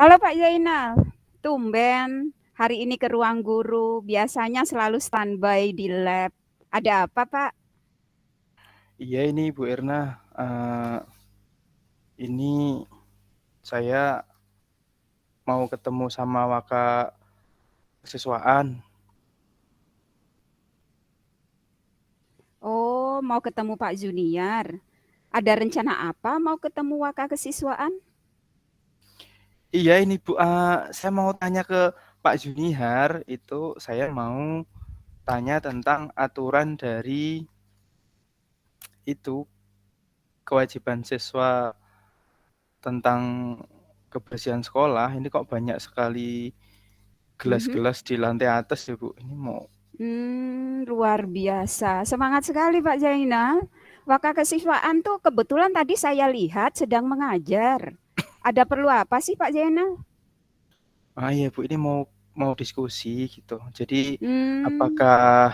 Halo Pak Zainal, tumben hari ini ke ruang guru, biasanya selalu standby di lab. Ada apa Pak? Iya ini Bu Erna, ini saya mau ketemu sama Waka Kesiswaan. Oh, mau ketemu Pak Junior. Ada rencana apa mau ketemu Waka Kesiswaan? Iya ini Bu, saya mau tanya ke Pak Junihar, itu saya mau tanya tentang aturan dari itu, kewajiban siswa tentang kebersihan sekolah. Ini kok banyak sekali Mhm. gelas-gelas di lantai atas ya Bu, ini mau. Luar biasa. Semangat sekali Pak Zainal. Waka Kesiswaan tuh kebetulan tadi saya lihat sedang mengajar. Ada perlu apa sih Pak Zainal? Iya Bu, ini mau diskusi gitu. Hmm, Apakah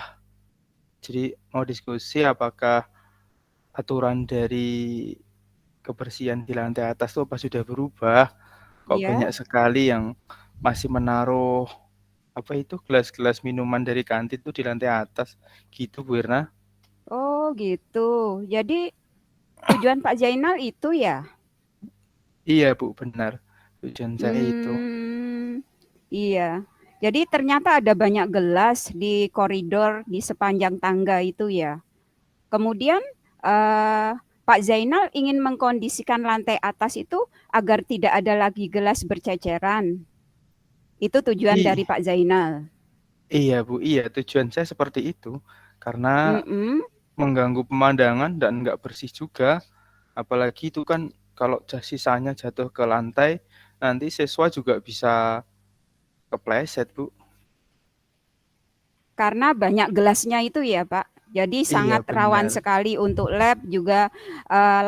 mau diskusi apakah aturan dari kebersihan di lantai atas itu apa sudah berubah? Kok ya. banyak sekali yang masih menaruh apa itu gelas-gelas minuman dari kantin itu di lantai atas gitu Bu Irna? Oh gitu. Jadi tujuan Pak Zainal itu ya? Iya Bu, benar. Tujuan saya itu. Hmm, iya. Jadi ternyata ada banyak gelas di koridor di sepanjang tangga itu ya. Kemudian eh, Pak Zainal ingin mengkondisikan lantai atas itu agar tidak ada lagi gelas berceceran. Itu tujuan I, dari Pak Zainal. iya Bu, iya tujuan saya seperti itu karena Mm-mm. mengganggu pemandangan dan nggak bersih juga. Apalagi itu kan kalau sisanya jatuh ke lantai, nanti siswa juga bisa kepleset Bu. Karena banyak gelasnya itu ya Pak. Jadi Iya sangat rawan benar. sekali untuk lab juga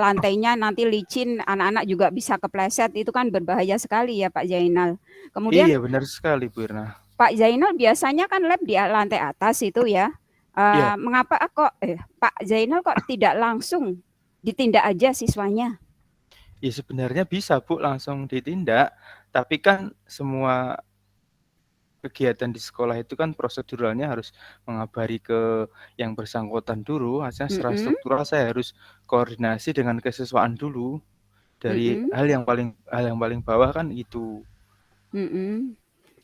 lantainya nanti licin, anak-anak juga bisa kepleset. Itu kan berbahaya sekali ya Pak Zainal. Kemudian Iya benar sekali Bu Irna. Pak Zainal biasanya kan lab di lantai atas itu ya. Iya, Mengapa kok Pak Zainal kok tidak langsung ditindak aja siswanya? ya sebenarnya bisa Bu langsung ditindak, tapi kan semua kegiatan di sekolah itu kan proseduralnya harus mengabari ke yang bersangkutan dulu. Artinya secara Mm-mm, struktural saya harus koordinasi dengan kesiswaan dulu dari mm-mm, hal yang paling bawah kan itu. mm-mm.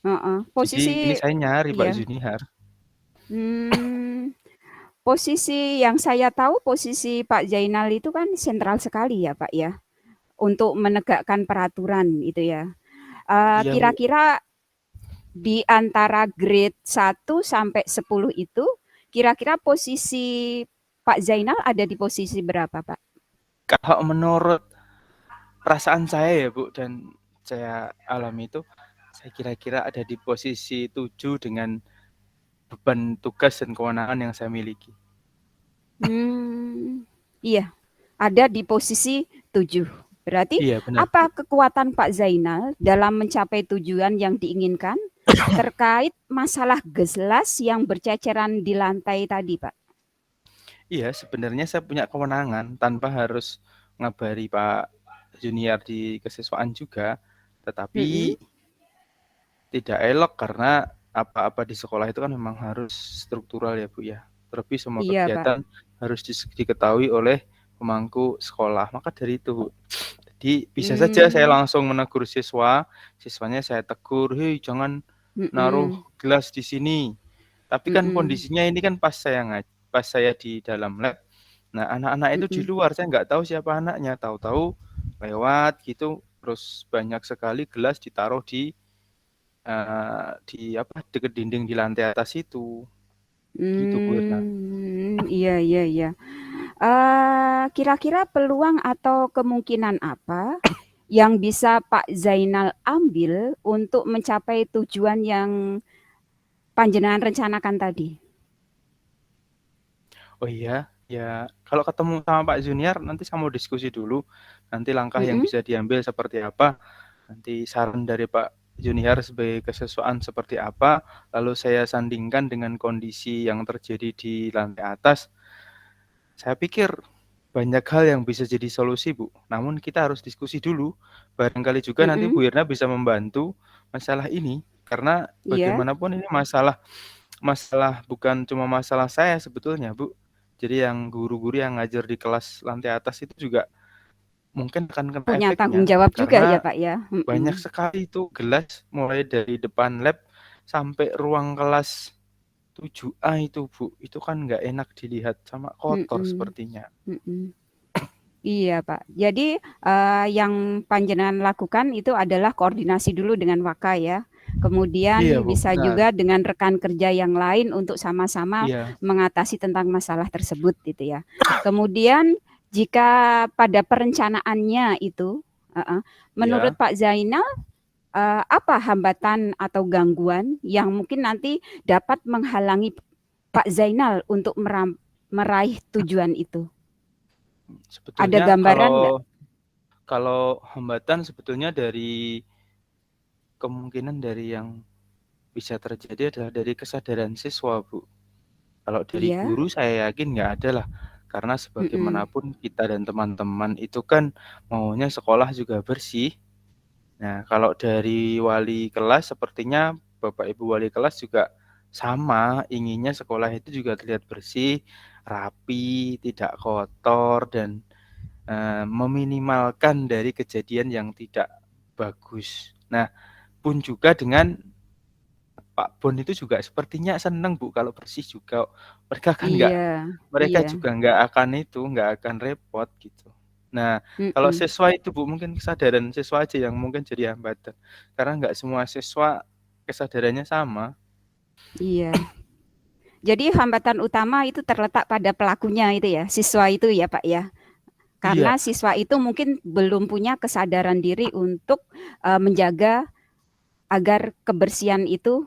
Heeh. Jadi ini Posisi saya nyari Pak ya. Junihar. Hmm, posisi yang saya tahu posisi Pak Zainal itu kan sentral sekali ya Pak ya untuk menegakkan peraturan itu ya. Iya Bu. Kira-kira di antara grade 1 sampai 10 itu kira-kira posisi Pak Zainal ada di posisi berapa Pak? Kalau menurut perasaan saya ya Bu dan saya alami itu, saya kira-kira ada di posisi 7 dengan beban tugas dan kewenangan yang saya miliki. Hmm, iya, ada di posisi 7. Berarti Iya benar Bu. apa kekuatan Pak Zainal dalam mencapai tujuan yang diinginkan terkait masalah gelas yang berceceran di lantai tadi, Pak? Iya sebenarnya saya punya kewenangan tanpa harus ngabari Pak Junior di kesiswaan juga, tetapi Mm-mm, tidak elok karena apa-apa di sekolah itu kan memang harus struktural ya Bu ya. Terlebih semua iya, Pak. kegiatan harus diketahui oleh pemangku sekolah. Maka dari itu Bu, jadi bisa saja saya Hmm, langsung menegur siswanya saya tegur, hei jangan naruh mm-mm, gelas di sini. Tapi kan mm-mm, kondisinya ini kan pas saya di dalam lab. Nah, anak-anak itu di mm-mm, luar, saya nggak tahu siapa anaknya. Tahu-tahu lewat gitu, terus banyak sekali gelas ditaruh di apa dekat dinding di lantai atas itu. Gitu Bu Irna. iya, iya, iya. Kira-kira peluang atau kemungkinan apa yang bisa Pak Zainal ambil untuk mencapai tujuan yang panjenengan rencanakan tadi? Oh iya, ya kalau ketemu sama Pak Junior nanti saya mau diskusi dulu. Nanti langkah yang Mm-mm, bisa diambil seperti apa. Nanti saran dari Pak Junior sebagai kesesuaian seperti apa. Lalu saya sandingkan dengan kondisi yang terjadi di lantai atas. Saya pikir banyak hal yang bisa jadi solusi, Bu. Namun kita harus diskusi dulu. Barangkali juga nanti Mhm. Bu Irna bisa membantu masalah ini. Karena Iya. bagaimanapun ini masalah masalah bukan cuma masalah saya sebetulnya, Bu. Jadi yang guru-guru yang ngajar di kelas lantai atas itu juga mungkin akan kena Punya tanggung efeknya. jawab juga ya, Karena Pak, ya? banyak Mhm. sekali itu gelas mulai dari depan lab sampai ruang kelas 7A itu, Bu. Itu kan nggak enak dilihat sama kotor Mhm. sepertinya. Mhm. Iya, Pak. Jadi, yang panjenengan lakukan itu adalah koordinasi dulu dengan Waka ya. Iya, Kemudian Bu, bisa benar. juga dengan rekan kerja yang lain untuk sama-sama Iya, mengatasi tentang masalah tersebut gitu ya. Kemudian jika pada perencanaannya itu menurut iya. Pak Zainal, apa hambatan atau gangguan yang mungkin nanti dapat menghalangi Pak Zainal untuk meraih tujuan itu? Ada Sebetulnya gambaran nggak? kalau kalau hambatan sebetulnya dari kemungkinan dari yang bisa terjadi adalah dari kesadaran siswa, Bu. Kalau dari Iya. guru saya yakin nggak ada lah, karena Mhm. sebagaimanapun kita dan teman-teman itu kan maunya sekolah juga bersih. Nah, kalau dari wali kelas sepertinya Bapak Ibu wali kelas juga sama, inginnya sekolah itu juga terlihat bersih, rapi, tidak kotor, dan meminimalkan dari kejadian yang tidak bagus. Nah, pun juga dengan Pak Bon itu juga sepertinya senang, Bu, kalau bersih juga. Mereka kan nggak Iya, mereka iya. juga nggak akan repot gitu. Nah, kalau Mhm. siswa itu, Bu, mungkin kesadaran siswa aja yang mungkin jadi hambatan. Karena nggak semua siswa kesadarannya sama. Iya. Jadi hambatan utama itu terletak pada pelakunya itu ya, siswa itu ya, Pak, ya? Iya, Karena siswa itu mungkin belum punya kesadaran diri untuk, menjaga agar kebersihan itu,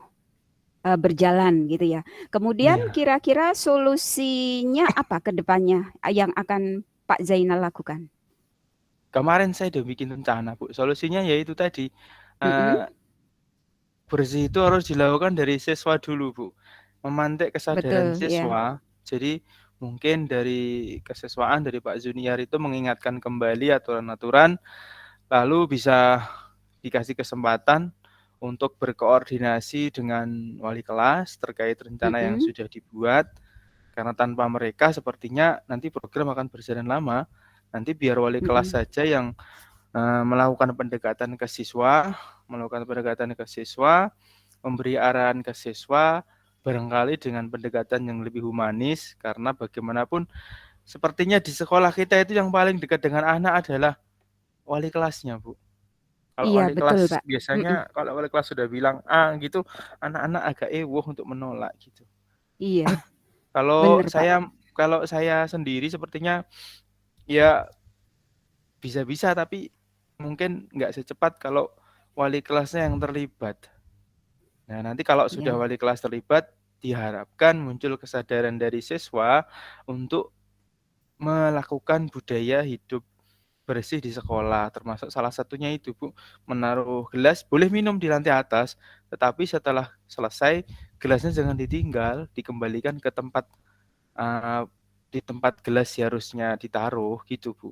berjalan gitu ya. Kemudian iya. kira-kira solusinya apa ke depannya, yang akan Pak Zainal lakukan? Kemarin saya udah bikin rencana, Bu. Solusinya yaitu tadi, Mhm, eee bersih itu harus dilakukan dari siswa dulu, Bu. Memantik kesadaran betul, ya. siswa, jadi mungkin dari kesiswaan dari Pak Junior itu mengingatkan kembali aturan-aturan, lalu bisa dikasih kesempatan untuk berkoordinasi dengan wali kelas terkait rencana yang Mhm, sudah dibuat, karena tanpa mereka sepertinya nanti program akan berjalan lama. Nanti biar wali kelas mhm. saja yang melakukan pendekatan ke siswa, memberi arahan ke siswa, barangkali dengan pendekatan yang lebih humanis, karena bagaimanapun sepertinya di sekolah kita itu yang paling dekat dengan anak adalah wali kelasnya, Bu. Kalau Iya, wali betul, kelas Pak. Mhm, biasanya kalau wali kelas sudah bilang A gitu, anak-anak agak ewoh untuk menolak gitu. iya, Kalau bener, Pak. saya kalau saya sendiri sepertinya ya bisa-bisa, tapi mungkin nggak secepat kalau wali kelasnya yang terlibat. Nah, nanti kalau sudah Iya. wali kelas terlibat, diharapkan muncul kesadaran dari siswa untuk melakukan budaya hidup bersih di sekolah, termasuk salah satunya itu, Bu, menaruh gelas boleh minum di lantai atas, tetapi setelah selesai gelasnya jangan ditinggal, dikembalikan ke tempat, eee, di tempat gelas seharusnya ditaruh, gitu, Bu.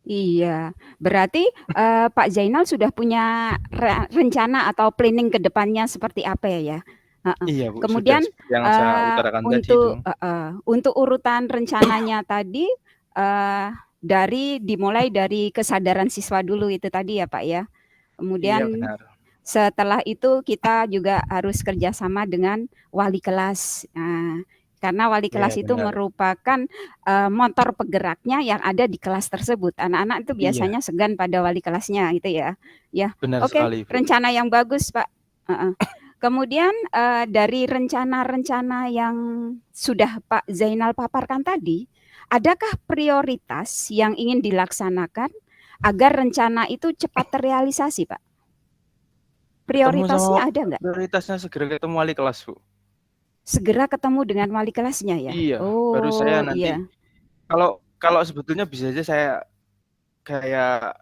Iya, berarti, Pak Zainal sudah punya rencana atau planning ke depannya seperti apa ya? Heeh. Iya, Bu, sudah Kemudian, seperti yang saya utarakan tadi itu. untuk urutan rencananya tadi, dimulai dari kesadaran siswa dulu itu tadi ya, Pak, ya? Iya, Kemudian benar. setelah itu kita juga harus kerjasama dengan wali kelas. Nah, karena wali Iya, kelas itu benar. merupakan, motor penggeraknya yang ada di kelas tersebut. Anak-anak itu Iya, biasanya segan pada wali kelasnya gitu ya. Ya, benar oke, sekali, Bu. rencana yang bagus, Pak. Heeh. Kemudian, dari rencana-rencana yang sudah Pak Zainal paparkan tadi, adakah prioritas yang ingin dilaksanakan agar rencana itu cepat terrealisasi, Pak? Ketemu sama Prioritasnya ada nggak? prioritasnya segera ketemu wali kelas, Bu. Segera ketemu dengan wali kelasnya ya? Iya, baru saya Oh, nanti iya. kalau kalau sebetulnya bisa aja saya kayak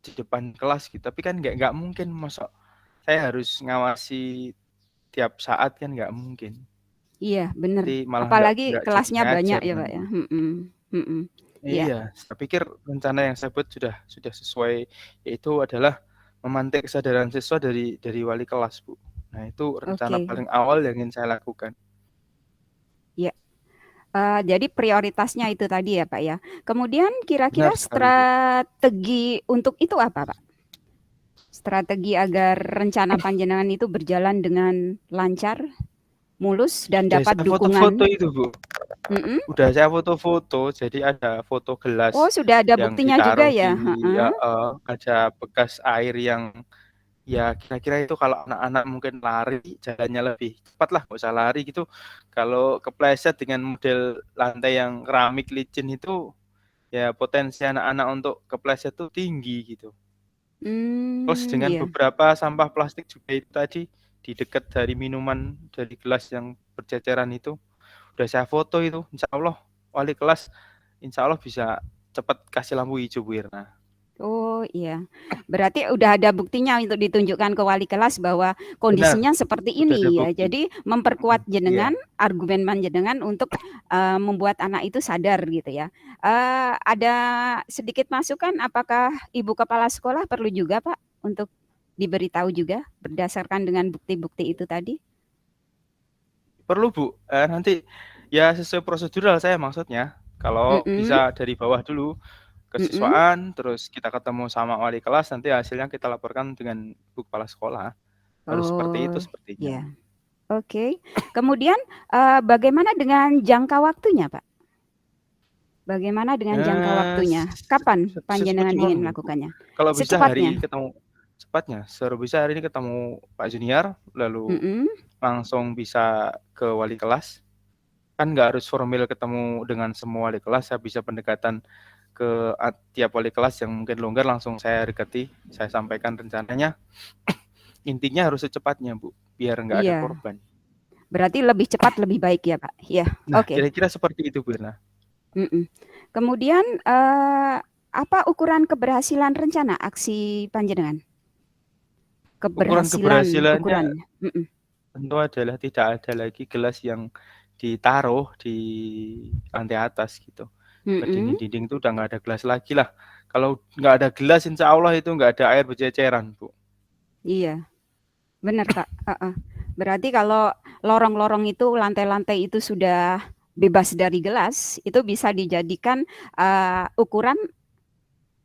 di depan kelas gitu, tapi kan nggak mungkin masa saya harus ngawasi tiap saat kan nggak mungkin. Iya, bener. Nanti malah Apalagi nggak jadi kelasnya banyak ngajar ya, Pak, nanti. ya? Mhm, mhm. Ya, Iya, saya pikir rencana yang saya buat sudah sesuai, yaitu adalah memantik kesadaran siswa dari wali kelas, Bu. Nah, itu rencana oke. paling awal yang ingin saya lakukan. Ya. Jadi prioritasnya itu tadi ya Pak ya. Kemudian Benar kira-kira sekali, Bu. strategi untuk itu apa Pak? Strategi agar rencana panjenengan itu berjalan dengan lancar, mulus dan Udah dapat saya foto-foto dukungan. itu, Bu. Mm-mm. Udah saya foto-foto, jadi ada foto Oh, gelas sudah ada yang buktinya juga ditaruh ya? di Heeh. heeh, ada bekas air yang ya kira-kira itu kalau anak-anak mungkin lari jalannya lebih cepat lah, nggak usah lari gitu. Kalau kepleset dengan model lantai yang keramik licin itu, ya potensi anak-anak untuk kepleset tuh tinggi gitu. Plus dengan Iya. beberapa sampah plastik juga itu tadi di dekat dari minuman dari gelas yang berceceran itu, udah saya foto itu. Insya Allah wali kelas insya Allah bisa cepat kasih lampu hijau Bu Irna. Oh iya, berarti udah ada buktinya untuk ditunjukkan ke wali kelas bahwa Benar, kondisinya seperti udah ada ini ya. bukti. Jadi memperkuat jenengan, Iya. argumen jenengan untuk membuat anak itu sadar gitu ya. Ada sedikit masukan, apakah ibu kepala sekolah perlu juga Pak untuk diberitahu juga berdasarkan dengan bukti-bukti itu tadi? Perlu Bu, nanti ya sesuai prosedural saya maksudnya. Kalau Mm-mm, bisa dari bawah dulu mm-mm. kesiswaan, terus kita ketemu sama wali kelas, nanti hasilnya kita laporkan dengan Bu Kepala Sekolah. Harus seperti itu Oh sepertinya. ya, oke. Kemudian bagaimana dengan jangka waktunya Pak? Bagaimana dengan jangka waktunya? Kapan panjenengan Secepat ingin mungkin Bu. melakukannya? Kalau bisa hari ini Secepatnya? ketemu cepatnya, seru bisa hari ini ketemu Pak Junior, lalu Mhm, langsung bisa ke wali kelas. Kan nggak harus formal ketemu dengan semua wali kelas, saya bisa pendekatan ke tiap wali kelas yang mungkin longgar, langsung saya dekati, saya sampaikan rencananya. Intinya harus secepatnya Bu, biar nggak ada iya. korban. Berarti lebih cepat lebih baik ya, Pak? Iya, Nah, oke. kira-kira seperti itu Bu Irna. Mhm. Kemudian, apa ukuran keberhasilan rencana aksi panjenengan? Ukuran Keberhasilan keberhasilannya ukurannya? Mhm, tentu adalah tidak ada lagi gelas yang ditaruh di lantai atas gitu. Ke mhm, dinding-dinding itu udah nggak ada gelas lagi lah. Kalau nggak ada gelas, insya Allah itu nggak ada air berceceran, Bu. iya, benar, Pak, heeh. Berarti kalau lorong-lorong itu, lantai-lantai itu sudah bebas dari gelas, itu bisa dijadikan, ukuran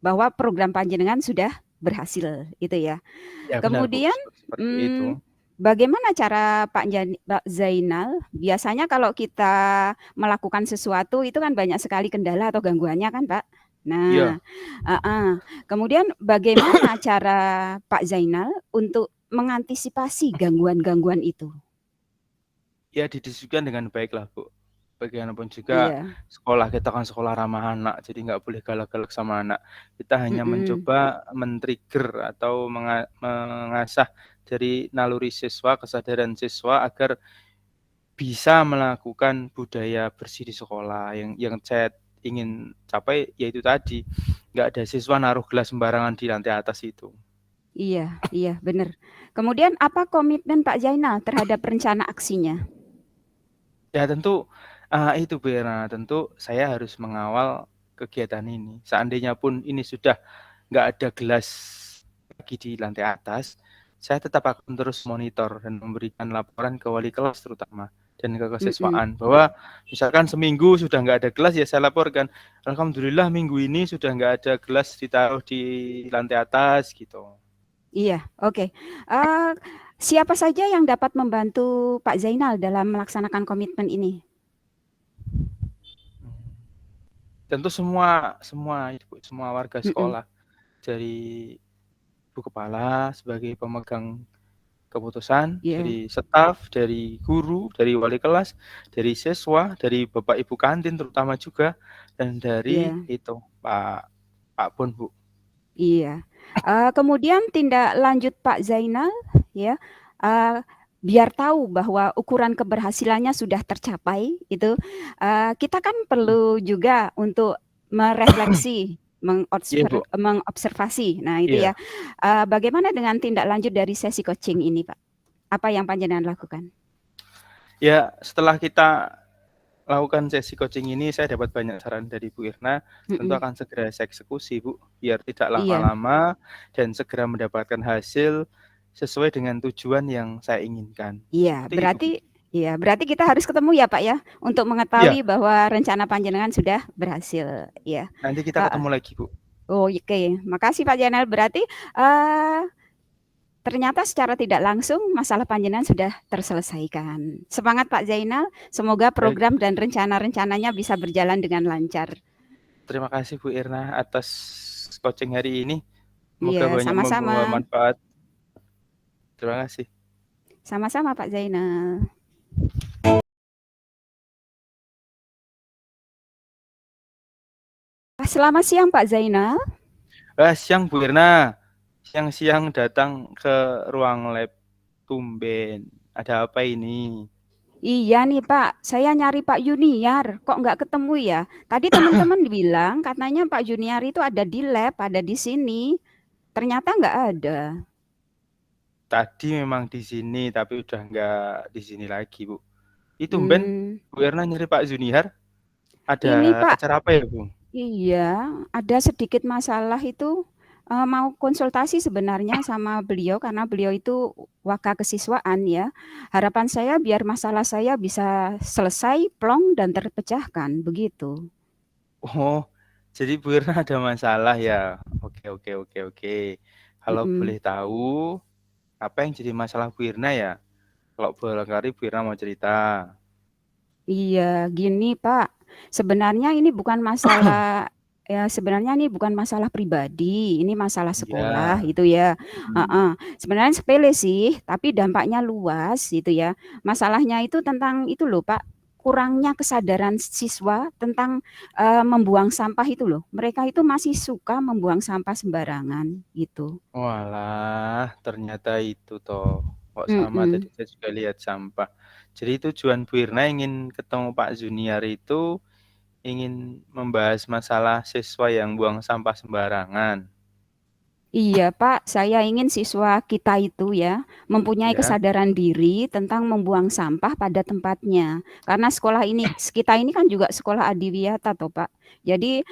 bahwa program panjenengan sudah berhasil, itu ya. Ya benar, Bu, Kemudian, seperti itu. mmm, bagaimana cara Pak Zainal, biasanya kalau kita melakukan sesuatu itu kan banyak sekali kendala atau gangguannya kan, Pak? Nah, Iya, heeh, kemudian bagaimana cara Pak Zainal untuk mengantisipasi gangguan-gangguan itu? ya didiskusikan dengan baik lah, Bu. Bagaimanapun juga Iya, sekolah kita kan sekolah ramah anak, jadi nggak boleh galak-galak sama anak. Kita hanya mhm, mencoba men-trigger atau mengasah dari naluri siswa, kesadaran siswa agar bisa melakukan budaya bersih di sekolah. Yang saya ingin capai yaitu tadi, nggak ada siswa naruh gelas sembarangan di lantai atas itu. iya iya, benar. Kemudian apa komitmen Pak Zainal terhadap rencana aksinya? Ya tentu, itu Bu Era, tentu saya harus mengawal kegiatan ini. Seandainya pun ini sudah nggak ada gelas lagi di lantai atas, saya tetap akan terus monitor dan memberikan laporan ke wali kelas terutama dan ke Mhm, kesiswaan bahwa misalkan seminggu sudah nggak ada gelas, ya saya laporkan, alhamdulillah minggu ini sudah nggak ada gelas ditaruh di lantai atas gitu. iya, oke. Eee, siapa saja yang dapat membantu Pak Zainal dalam melaksanakan komitmen ini? Tentu semua semua itu, semua warga Mhm, sekolah, dari ibu kepala sebagai pemegang keputusan, iya dari staf, dari guru, dari wali kelas, dari siswa, dari bapak ibu kantin terutama juga, dan dari iya itu Pak Pak Pun Bu. iya. Kemudian tindak lanjut Pak Zainal ya, eee, biar tahu bahwa ukuran keberhasilannya sudah tercapai itu, kita kan perlu juga untuk merefleksi, Iya Bu, mengobservasi. Nah itu ya, iya. bagaimana dengan tindak lanjut dari sesi coaching ini Pak? Apa yang panjenengan lakukan? Ya setelah kita lakukan sesi coaching ini saya dapat banyak saran dari Bu Irna, tentu Mhm. akan segera saya eksekusi, Bu, biar tidak Iya. lama-lama dan segera mendapatkan hasil sesuai dengan tujuan yang saya inginkan. Iya, Seperti itu, Bu. berarti kita harus ketemu ya, Pak, ya, untuk Iya, mengetahui bahwa rencana panjenengan sudah berhasil, ya. nanti kita Heeh. ketemu lagi, Bu. Oh, oke. Makasih Pak Zainal. Berarti eh, ternyata secara tidak langsung masalah panjenengan sudah terselesaikan. Semangat Pak Zainal. Semoga Baik, program dan rencana-rencananya bisa berjalan dengan lancar. terima kasih Bu Irna atas coaching hari ini. Iya, Semoga banyak sama-sama. membawa manfaat. Terima kasih. Sama-sama Pak Zainal. Selamat siang Pak Zainal. Siang Bu Irna. Siang-siang datang ke ruang lab tumben. Ada apa ini? Iya nih Pak, saya nyari Pak Junior. Kok nggak ketemu ya? Tadi teman-teman bilang katanya Pak Junior itu ada di lab, ada di sini. Ternyata nggak ada. Tadi memang di sini, tapi udah nggak di sini lagi, Bu. Itu tumben Hmm, Bu Irna nyari Pak Junior. Ada ini Pak, acara apa ya, Bu? iya, ada sedikit masalah itu mau konsultasi sebenarnya sama beliau karena beliau itu waka kesiswaan ya. Harapan saya biar masalah saya bisa selesai, plong dan terpecahkan begitu. Oh, jadi Bu Irna ada masalah ya. Oke, oke, oke, oke. Kalau Mm-mm. boleh tahu, apa yang jadi masalah Bu Irna ya? Kalau barangkali Bu Irna mau cerita. Iya, gini Pak. Sebenarnya ini bukan masalah sebenarnya ini bukan masalah pribadi, ini masalah sekolah Iya. itu ya. Hmm. Heeh. Sebenarnya sepele sih, tapi dampaknya luas gitu ya. Masalahnya itu tentang itu loh Pak, kurangnya kesadaran siswa tentang membuang sampah itu loh. Mereka itu masih suka membuang sampah sembarangan gitu. Walah, ternyata itu toh. Kok sama tadi Mm-mm. saya juga lihat sampah. Jadi tujuan Bu Irna ingin ketemu Pak Junior itu ingin membahas masalah siswa yang buang sampah sembarangan. Iya, Pak, saya ingin siswa kita itu ya mempunyai Ya. kesadaran diri tentang membuang sampah pada tempatnya. Karena sekolah ini, kita ini kan juga sekolah adiwiyata toh, Pak. Jadi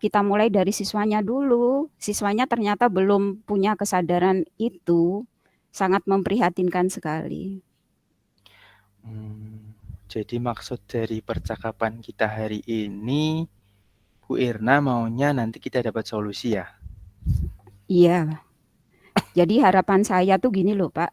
kita mulai dari siswanya dulu. Siswanya ternyata belum punya kesadaran itu. Sangat memprihatinkan sekali. Jadi maksud dari percakapan kita hari ini, Bu Irna maunya nanti kita dapat solusi ya? Iya, jadi harapan saya tuh gini loh Pak,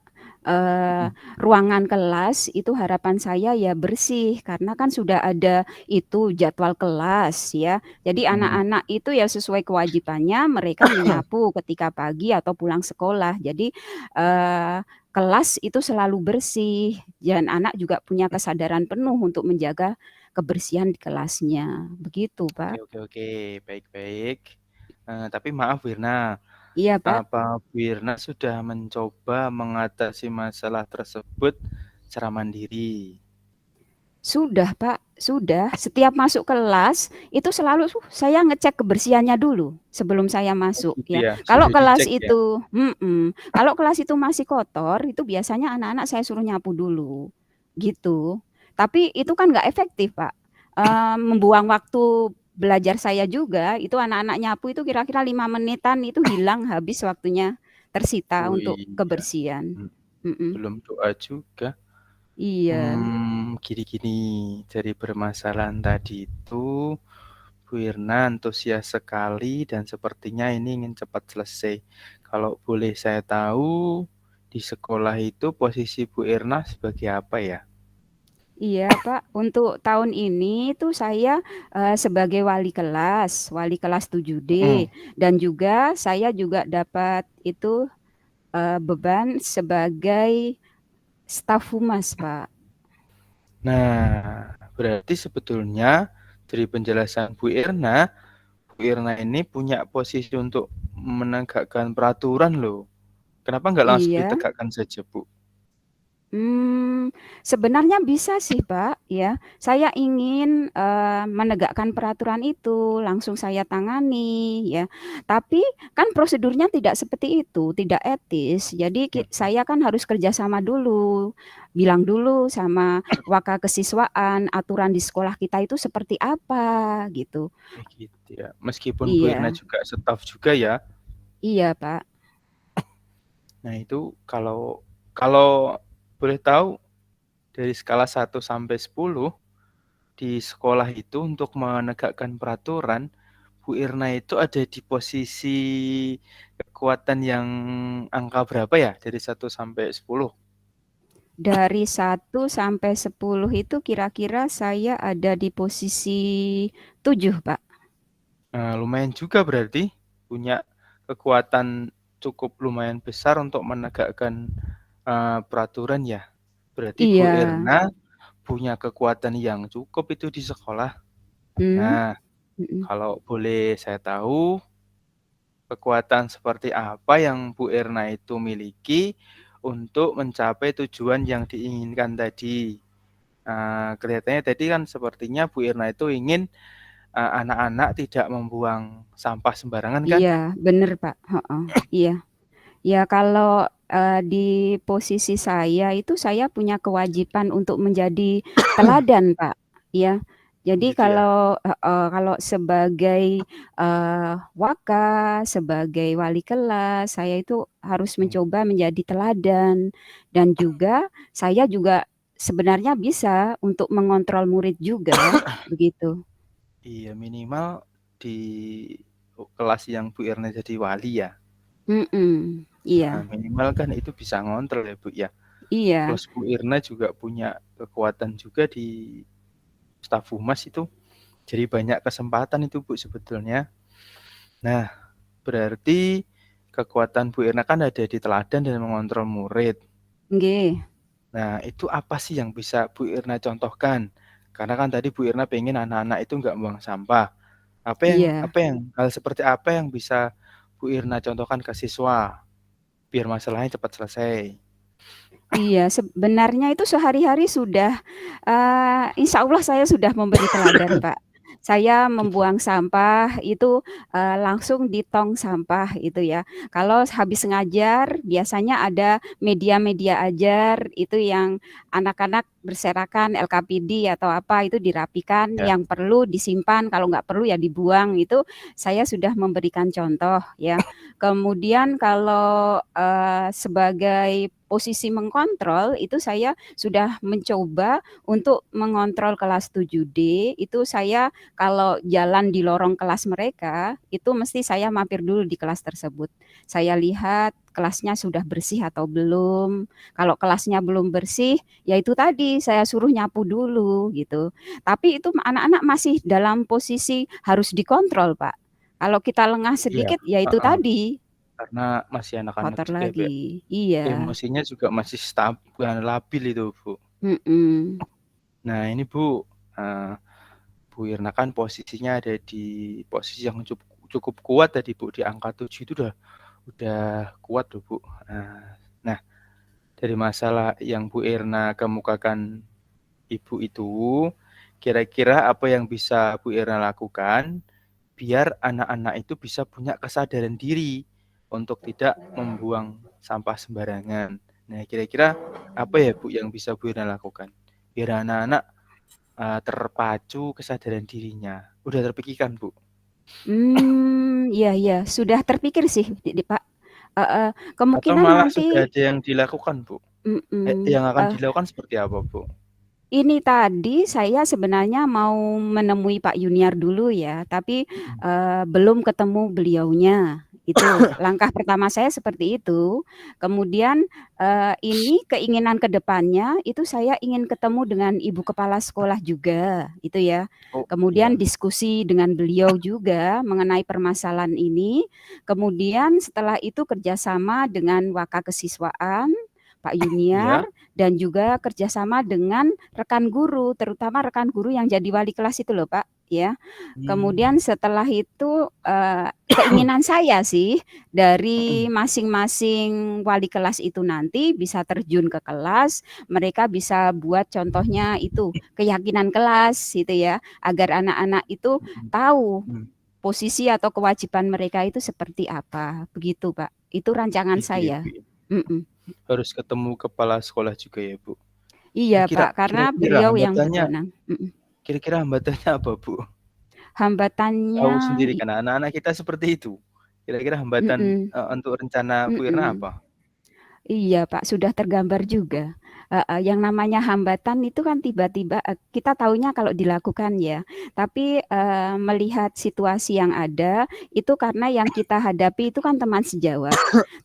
Mm. ruangan kelas itu harapan saya ya bersih karena kan sudah ada itu jadwal kelas ya. Jadi Mm. anak-anak itu ya sesuai kewajibannya mereka menyapu ketika pagi atau pulang sekolah. Jadi eh, kelas itu selalu bersih dan anak juga punya kesadaran penuh untuk menjaga kebersihan di kelasnya. Begitu Oke, Pak. oke, oke. Baik-baik. Tapi maaf, Wirna. Iya Pak. Apa Wirna sudah mencoba mengatasi masalah tersebut secara mandiri? Sudah, Pak, sudah. Setiap masuk kelas itu selalu saya ngecek kebersihannya dulu sebelum saya Oh, masuk gitu ya. ya, Kalau sudah kelas dicek ya? itu, kalau kelas itu masih kotor, itu biasanya anak-anak saya suruh nyapu dulu, gitu. Tapi itu kan nggak efektif, Pak. Membuang waktu belajar saya juga. Itu anak-anak nyapu itu kira-kira 5 menitan itu hilang habis waktunya tersita Oh untuk iya, kebersihan. Hmm, Mm-mm. belum doa juga. Iya. Gini-gini, dari permasalahan tadi itu, Bu Irna antusias sekali dan sepertinya ini ingin cepat selesai. Kalau boleh saya tahu, di sekolah itu posisi Bu Irna sebagai apa ya? Iya, Pak. Untuk tahun ini tuh saya sebagai wali kelas 7D Mm. dan juga saya juga dapat itu beban sebagai staf humas, Pak. Nah, berarti sebetulnya dari penjelasan Bu Irna ini punya posisi untuk menegakkan peraturan loh. Kenapa nggak langsung Iya. ditegakkan saja, Bu? Sebenarnya bisa sih, Pak, ya. Saya ingin, menegakkan peraturan itu, langsung saya tangani, ya. Tapi kan prosedurnya tidak seperti itu, tidak etis. Jadi Mhm, saya kan harus kerjasama dulu, bilang dulu sama wakakesiswaan, aturan di sekolah kita itu seperti apa, gitu. kayak gitu ya. Meskipun Bu Irna Iya juga staf juga ya. iya, Pak. Nah, itu kalau kalau boleh tahu dari skala 1 sampai 10 di sekolah itu untuk menegakkan peraturan, Bu Irna itu ada di posisi kekuatan yang angka berapa ya? Dari 1 sampai 10? Dari 1 sampai 10 itu kira-kira saya ada di posisi 7, Pak. Lumayan juga berarti punya kekuatan cukup lumayan besar untuk menegakkan peraturan ya. Berarti Bu Iya, Irna punya kekuatan yang cukup itu di sekolah. mmm, Nah, mhm. kalau boleh saya tahu, kekuatan seperti apa yang Bu Irna itu miliki untuk mencapai tujuan yang diinginkan tadi? Kelihatannya tadi kan sepertinya Bu Irna itu ingin anak-anak tidak membuang sampah sembarangan kan? Iya, bener, Pak, heeh, iya. Ya kalau, di posisi saya itu saya punya kewajiban untuk menjadi teladan, Pak, ya. Jadi Gitu ya. kalau sebagai, sebagai wali kelas, saya itu harus Hmm. mencoba menjadi teladan dan juga saya juga sebenarnya bisa untuk mengontrol murid juga, begitu. Iya, minimal di kelas yang Bu Irna jadi wali ya. Mhm, iya Minimal kan itu bisa ngontrol ya Bu ya. iya, Plus Bu Irna juga punya kekuatan juga di staf humas itu. Jadi banyak kesempatan itu Bu sebetulnya. Nah, berarti kekuatan Bu Irna kan ada di teladan dan mengontrol murid. nggih, Nah, itu apa sih yang bisa Bu Irna contohkan? Karena kan tadi Bu Irna pengen anak-anak itu nggak buang sampah. iya. Hal seperti apa yang bisa Bu Irna contohkan ke siswa biar masalahnya cepat selesai? Iya, sebenarnya itu sehari-hari sudah, insya Allah saya sudah memberi teladan, Pak. Saya Gitu. membuang sampah itu, langsung di tong sampah itu ya. Kalau habis ngajar biasanya ada media-media ajar itu yang anak-anak berserakan LKPD atau apa itu dirapikan, Ya. yang perlu disimpan, kalau nggak perlu ya dibuang, itu saya sudah memberikan contoh ya. Kemudian kalau, sebagai posisi mengkontrol itu saya sudah mencoba untuk mengontrol kelas 7D, itu saya kalau jalan di lorong kelas mereka, itu mesti saya mampir dulu di kelas tersebut. Saya lihat kelasnya sudah bersih atau belum, kalau kelasnya belum bersih, ya itu tadi saya suruh nyapu dulu gitu. Tapi itu anak-anak masih dalam posisi harus dikontrol, Pak. Kalau kita lengah Iya, sedikit, ya itu heeh, tadi, karena masih anak-anak kotor juga ya, Bu, ya. lagi. Iya, Emosinya juga masih labil itu, Bu. mhm. Nah, ini Bu, eee, Bu Irna kan posisinya ada di posisi yang cukup cukup kuat tadi, Bu, di angka 7 itu udah kuat loh, Bu. Nah, dari masalah yang Bu Irna kemukakan Ibu itu, kira-kira apa yang bisa Bu Irna lakukan biar anak-anak itu bisa punya kesadaran diri untuk tidak membuang sampah sembarangan. Nah, kira-kira apa ya Bu yang bisa Bu Irna lakukan? Biar anak-anak terpacu kesadaran dirinya. Udah terpikirkan Bu? Iya iya, sudah terpikir sih Pak, heeh, Atau kemungkinan malah sudah nanti ada yang dilakukan Bu? mhm, Yang akan dilakukan seperti apa Bu? ini tadi saya sebenarnya mau menemui Pak Yuniar dulu ya, tapi, Mhm. belum ketemu beliaunya, itu langkah pertama saya seperti itu. Kemudian, ini keinginan ke depannya itu saya ingin ketemu dengan ibu kepala sekolah juga, itu ya. Oh, Kemudian iya. diskusi dengan beliau juga mengenai permasalahan ini, kemudian setelah itu kerjasama dengan Wakakesiswaan, Pak Yuniar, Iya? dan juga kerjasama dengan rekan guru, terutama rekan guru yang jadi wali kelas itu loh, Pak. ya. Mmm. Kemudian setelah itu, keinginan saya sih dari Mhm. masing-masing wali kelas itu nanti bisa terjun ke kelas, mereka bisa buat contohnya itu, keyakinan kelas gitu ya, agar anak-anak itu Mhm. tahu Mhm. posisi atau kewajiban mereka itu seperti apa, begitu, Pak. Itu rancangan Gitu ya, Bu, saya. ya. Mhm. Harus ketemu kepala sekolah juga ya, Bu. Iya, Pak, karena Kira-kira beliau yang hambatannya berwenang. Mhm. kira-kira hambatannya apa, Bu? Hambatannya Tahu sendiri kan anak-anak kita seperti itu. Kira-kira hambatan, mhm, untuk rencana Bu Irna mhm. apa? Iya, Pak, sudah tergambar juga. Heeh, yang namanya hambatan itu kan tiba-tiba, kita taunya kalau dilakukan ya, tapi, melihat situasi yang ada, itu karena yang kita hadapi itu kan teman sejawat.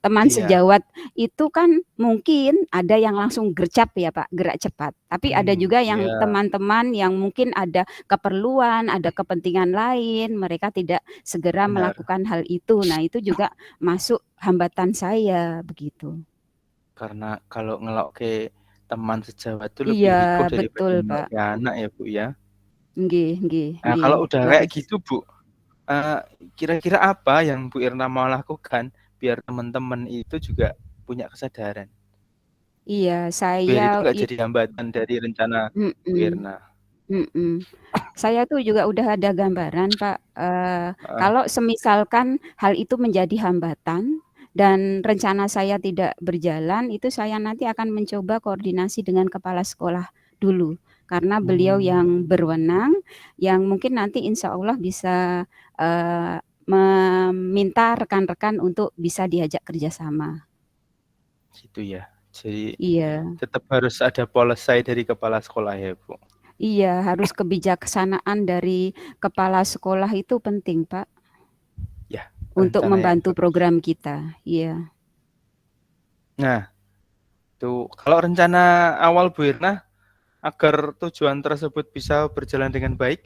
Teman Iya. sejawat itu kan mungkin ada yang langsung gercep ya, Pak, gerak cepat, tapi ada juga yang Iya, teman-teman yang mungkin ada keperluan, ada kepentingan lain, mereka tidak segera benar. melakukan hal itu. Nah, itu juga masuk hambatan saya, begitu. Karena kalau ngelokke teman sejawat itu Iya, lebih risiko daripada betul, Pak. ngelokke anak ya, Bu, ya. Nggih nggih Nah, nggih, kalau udah kayak leres. gitu, Bu, eee, kira-kira apa yang Bu Irna mau lakukan biar teman-teman itu juga punya kesadaran? Iya, Biar saya itu nggak it jadi hambatan dari rencana Bu mhm Irna. mhm. Saya tuh juga udah ada gambaran, Pak, Heeh. kalau semisalkan hal itu menjadi hambatan dan rencana saya tidak berjalan, itu saya nanti akan mencoba koordinasi dengan kepala sekolah dulu. Karena beliau yang Mmm, berwenang, yang mungkin nanti insya Allah bisa, meminta rekan-rekan untuk bisa diajak kerjasama. gitu ya. Jadi Iya. tetap harus ada polosai dari kepala sekolah ya, Bu? Iya, harus kebijaksanaan dari kepala sekolah itu penting, Pak, Ya, untuk rencana yang membantu bagus. program kita. Iya. Nah, tuh kalau rencana awal Bu Irna agar tujuan tersebut bisa berjalan dengan baik?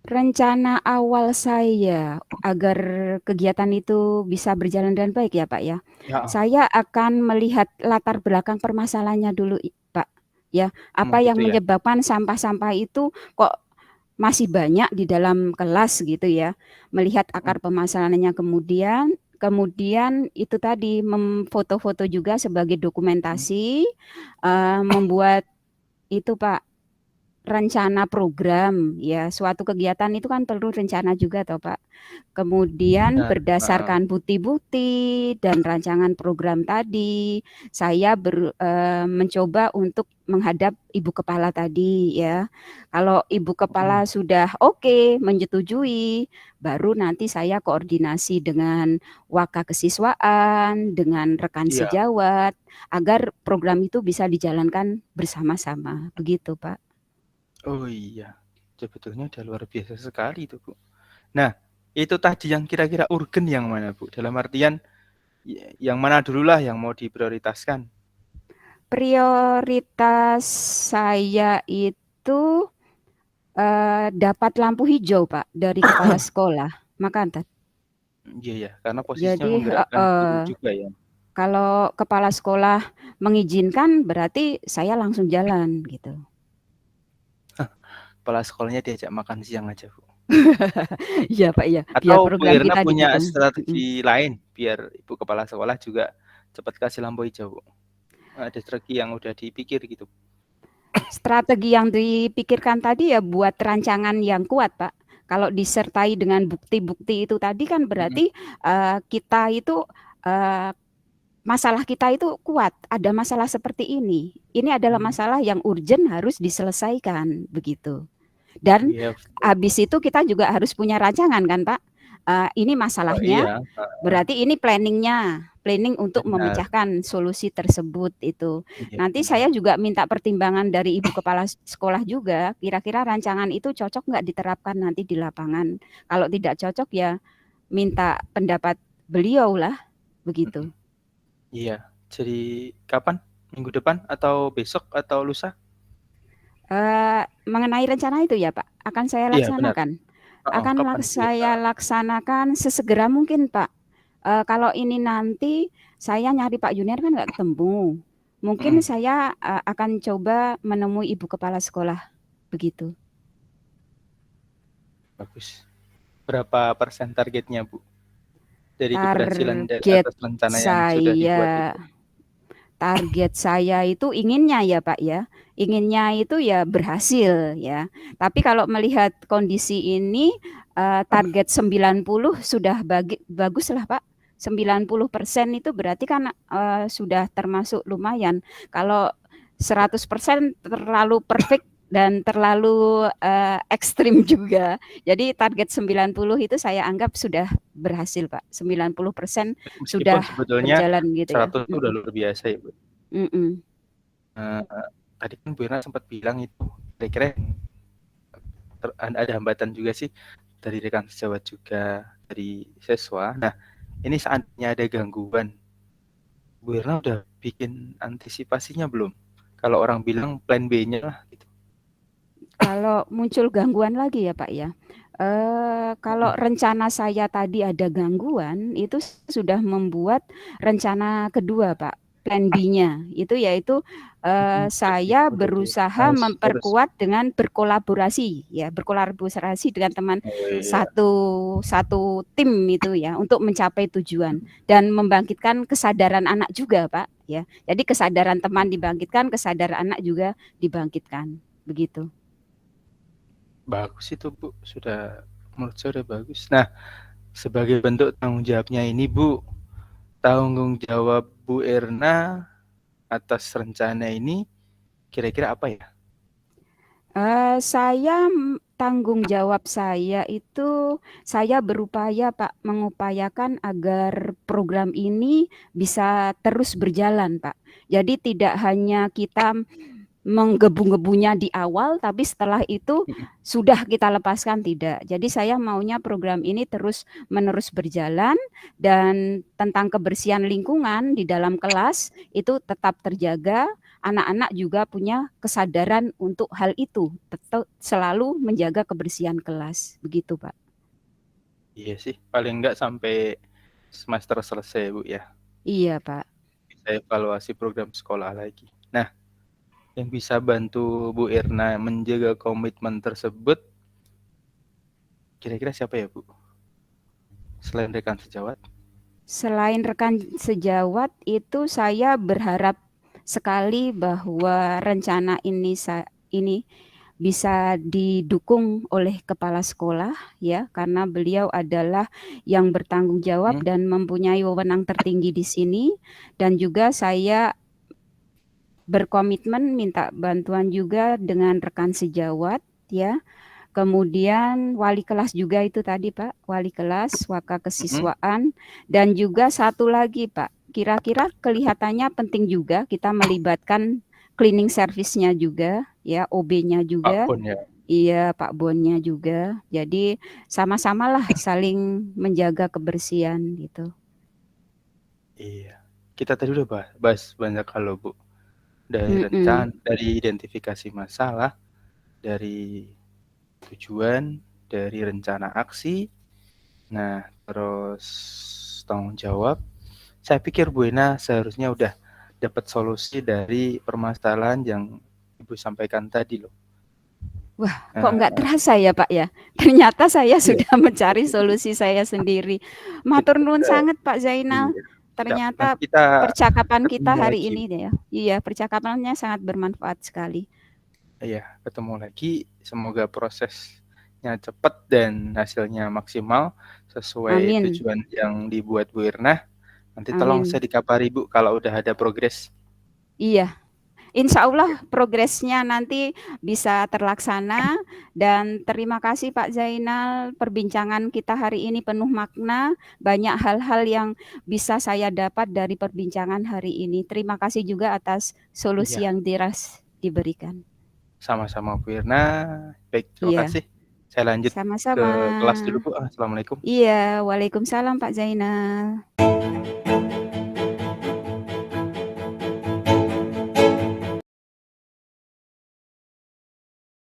Rencana awal saya agar kegiatan itu bisa berjalan dengan baik ya, Pak, ya. Heeh. Saya akan melihat latar belakang permasalahannya dulu, Pak, ya. Apa Gitu yang ya? menyebabkan sampah-sampah itu kok masih banyak di dalam kelas gitu ya. Melihat Mhm. akar permasalahannya kemudian kemudian itu tadi memfoto-foto juga sebagai Mhm. dokumentasi, membuat itu Pak, rencana program ya, suatu kegiatan itu kan perlu rencana juga toh Pak. Kemudian Benar, heeh. berdasarkan bukti-bukti dan rancangan program tadi, saya mencoba untuk menghadap ibu kepala tadi ya. Kalau ibu kepala Mhm. sudah oke, menyetujui, baru nanti saya koordinasi dengan wakakesiswaan, dengan rekan Iya. sejawat, agar program itu bisa dijalankan bersama-sama, begitu Pak. Oh iya, sebetulnya udah luar biasa sekali itu, Bu. Nah, itu tadi yang kira-kira urgen yang mana, Bu? Dalam artian, yang mana dululah yang mau diprioritaskan? Prioritas saya itu, dapat lampu hijau, Pak, dari kepala sekolah, makanan. Iya ya, karena posisinya Jadi menggerakkan guru heeh, juga ya. kalau kepala sekolah mengizinkan berarti saya langsung jalan gitu. Kepala sekolahnya diajak makan siang aja, Bu. Iya, Pak, iya, biar Atau Bu program Irna kita punya didukung, mhm. strategi lain biar Ibu kepala sekolah juga cepat kasih lampu hijau, Bu? Ada strategi yang udah dipikir gitu? Strategi yang dipikirkan tadi ya buat rancangan yang kuat, Pak. Kalau disertai dengan bukti-bukti itu tadi kan Mhm. berarti, kita itu, eee masalah kita itu kuat, ada masalah seperti ini adalah Mmm, masalah yang urgent harus diselesaikan, begitu. Dan iya betul. habis itu kita juga harus punya rancangan kan, Pak, ini Oh masalahnya, iya, heeh, berarti ini planning-nya, planning untuk benar. memecahkan solusi tersebut itu. Iya Nanti benar. saya juga minta pertimbangan dari ibu kepala sekolah juga, kira-kira rancangan itu cocok nggak diterapkan nanti di lapangan. Kalau tidak cocok ya minta pendapat beliau lah, Mhm. begitu. Iya. Jadi kapan? Minggu depan atau besok atau lusa? Mengenai rencana itu ya, Pak, akan saya Iya benar. laksanakan. Heeh, Akan kapan Bu Irna? saya laksanakan sesegera mungkin, Pak. Kalau ini nanti saya nyari Pak Junior kan nggak ketemu. Mungkin Mhm. saya, akan coba menemui ibu kepala sekolah, begitu. Bagus. Berapa persen targetnya, Bu? Dari keberhasilan Target atas rencana yang sudah dibuat saya itu? target saya itu inginnya ya Pak ya, inginnya itu ya berhasil ya. Tapi kalau melihat kondisi ini target 90 sudah bagus lah Pak. 90% itu berarti kan sudah termasuk lumayan. Kalau 100% terlalu perfect dan terlalu ekstrim juga. Jadi target 90 itu saya anggap sudah berhasil Pak. 90% Meskipun sudah sebetulnya berjalan gitu ya. 100 itu udah luar biasa ya, Bu. Mm-mm. Tadi kan Bu Irna sempat bilang itu kira-kira ada hambatan juga sih dari rekan sejawat juga dari siswa. Nah, ini saatnya ada gangguan. Bu Irna udah bikin antisipasinya belum? Kalau orang bilang plan B-nya lah gitu. Kalau muncul gangguan lagi ya Pak ya. Kalau rencana saya tadi ada gangguan, itu sudah membuat rencana kedua Pak, plan B-nya. Itu yaitu saya Oke. berusaha Harus. memperkuat dengan berkolaborasi ya, berkolaborasi dengan teman Oh iya. satu satu tim itu ya untuk mencapai tujuan dan membangkitkan kesadaran anak juga Pak ya. Jadi kesadaran teman dibangkitkan, kesadaran anak juga dibangkitkan. Begitu. Bagus itu Bu, sudah menurut saya udah bagus. Nah, sebagai bentuk tanggung jawabnya ini Bu, tanggung jawab Bu Irna atas rencana ini kira-kira apa ya? Tanggung jawab saya itu saya berupaya Pak mengupayakan agar program ini bisa terus berjalan Pak. Jadi tidak hanya kita menggebu-gebunya di awal, tapi setelah itu sudah kita lepaskan tidak. Jadi saya maunya program ini terus-menerus berjalan dan tentang kebersihan lingkungan di dalam kelas itu tetap terjaga. Anak-anak juga punya kesadaran untuk hal itu, tetap selalu menjaga kebersihan kelas. Begitu, Pak. Iya sih, paling enggak sampai semester selesai Bu ya. Iya, Pak. Bisa evaluasi program sekolah lagi. Nah, yang bisa bantu Bu Irna menjaga komitmen tersebut kira-kira siapa ya Bu? Selain rekan sejawat? Selain rekan sejawat itu saya berharap sekali bahwa rencana ini bisa didukung oleh kepala sekolah ya karena beliau adalah yang bertanggung jawab dan mempunyai wewenang tertinggi di sini dan juga saya berkomitmen minta bantuan juga dengan rekan sejawat ya. Kemudian wali kelas juga itu tadi Pak, wali kelas, waka kesiswaan, dan juga satu lagi Pak, kira-kira kelihatannya penting juga kita melibatkan cleaning service-nya juga, ya OB-nya Pak juga, Bon ya? iya Pak Bonnya juga. Jadi sama-samalah saling menjaga kebersihan gitu. Iya. Kita tadi udah bahas banyak hal loh Bu. Dari Mm-mm. rencana, dari identifikasi masalah, dari tujuan, dari rencana aksi, nah terus tanggung jawab. Saya pikir Bu Ina seharusnya udah dapat solusi dari permasalahan yang Ibu sampaikan tadi loh. Wah, kok nggak terasa ya Pak ya? Ternyata saya sudah mencari solusi saya sendiri. Matur nuwun Iya. sangat Pak Zainal. Iya. Siap. Nanti Ternyata kita percakapan kita ketemu hari lagi. ini ya. Iya, percakapannya sangat bermanfaat sekali. Iya, ketemu lagi. Semoga prosesnya cepat dan hasilnya maksimal sesuai Amin. tujuan yang dibuat Bu Irna. Nanti tolong saya Amin. dikabari Bu kalau udah ada progres. Iya, insya Allah progresnya nanti bisa terlaksana dan terima kasih Pak Zainal. Perbincangan kita hari ini penuh makna, banyak hal-hal yang bisa saya dapat dari perbincangan hari ini. Terima kasih juga atas solusi Iya, yang diberikan. sama-sama Bu Irna. Baik, terima Iya, kasih. Saya lanjut ke sama-sama. kelas dulu Bu. Assalamualaikum. Iya, waalaikumsalam Pak Zainal.